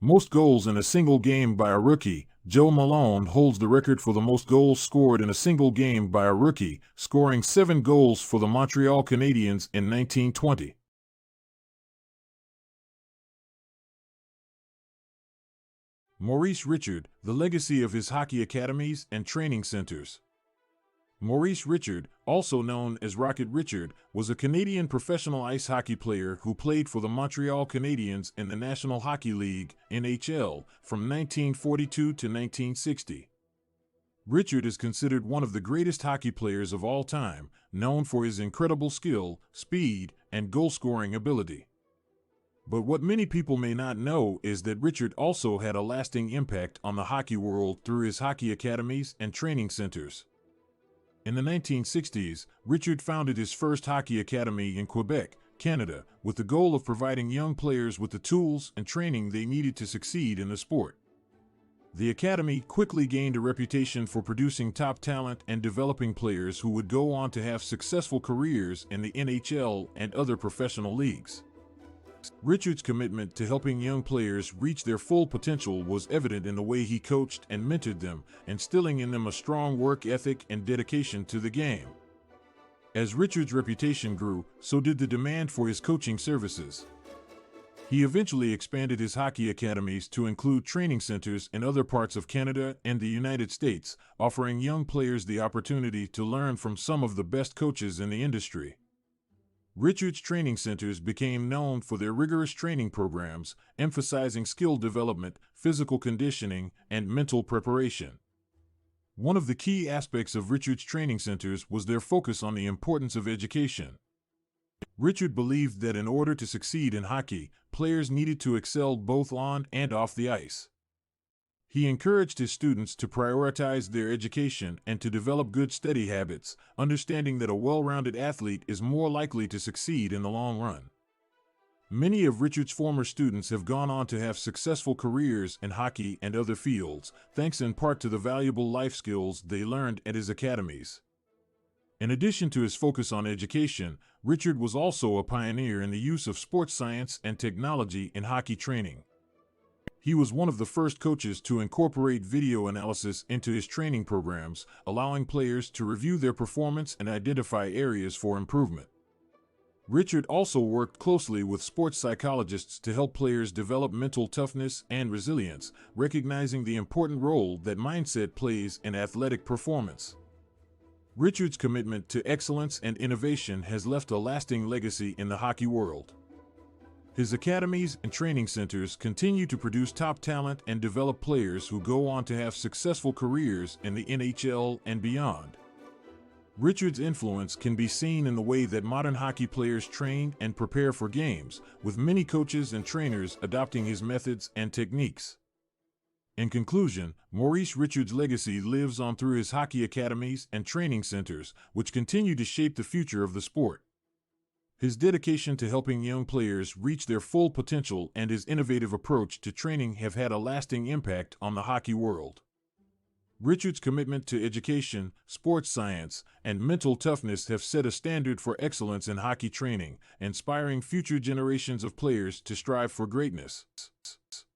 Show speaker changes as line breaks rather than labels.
Most goals in a single game by a rookie. Joe Malone holds the record for the most goals scored in a single game by a rookie, scoring 7 goals for the Montreal Canadiens in 1920. Maurice Richard, the legacy of his hockey academies and training centers. Maurice Richard, also known as Rocket Richard, was a Canadian professional ice hockey player who played for the Montreal Canadiens in the National Hockey League (NHL) from 1942 to 1960. Richard is considered one of the greatest hockey players of all time, known for his incredible skill, speed, and goal-scoring ability. But what many people may not know is that Richard also had a lasting impact on the hockey world through his hockey academies and training centers. In the 1960s, Richard founded his first hockey academy in Quebec, Canada, with the goal of providing young players with the tools and training they needed to succeed in the sport. The academy quickly gained a reputation for producing top talent and developing players who would go on to have successful careers in the NHL and other professional leagues. Richard's commitment to helping young players reach their full potential was evident in the way he coached and mentored them, instilling in them a strong work ethic and dedication to the game. As Richard's reputation grew, so did the demand for his coaching services. He eventually expanded his hockey academies to include training centers in other parts of Canada and the United States, offering young players the opportunity to learn from some of the best coaches in the industry. Richard's training centers became known for their rigorous training programs, emphasizing skill development, physical conditioning, and mental preparation. One of the key aspects of Richard's training centers was their focus on the importance of education. Richard believed that in order to succeed in hockey, players needed to excel both on and off the ice. He encouraged his students to prioritize their education and to develop good study habits, understanding that a well-rounded athlete is more likely to succeed in the long run. Many of Richard's former students have gone on to have successful careers in hockey and other fields, thanks in part to the valuable life skills they learned at his academies. In addition to his focus on education, Richard was also a pioneer in the use of sports science and technology in hockey training. He was one of the first coaches to incorporate video analysis into his training programs, allowing players to review their performance and identify areas for improvement. Richard also worked closely with sports psychologists to help players develop mental toughness and resilience, recognizing the important role that mindset plays in athletic performance. Richard's commitment to excellence and innovation has left a lasting legacy in the hockey world. His academies and training centers continue to produce top talent and develop players who go on to have successful careers in the NHL and beyond. Richard's influence can be seen in the way that modern hockey players train and prepare for games, with many coaches and trainers adopting his methods and techniques. In conclusion, Maurice Richard's legacy lives on through his hockey academies and training centers, which continue to shape the future of the sport. His dedication to helping young players reach their full potential and his innovative approach to training have had a lasting impact on the hockey world. Richard's commitment to education, sports science, and mental toughness have set a standard for excellence in hockey training, inspiring future generations of players to strive for greatness.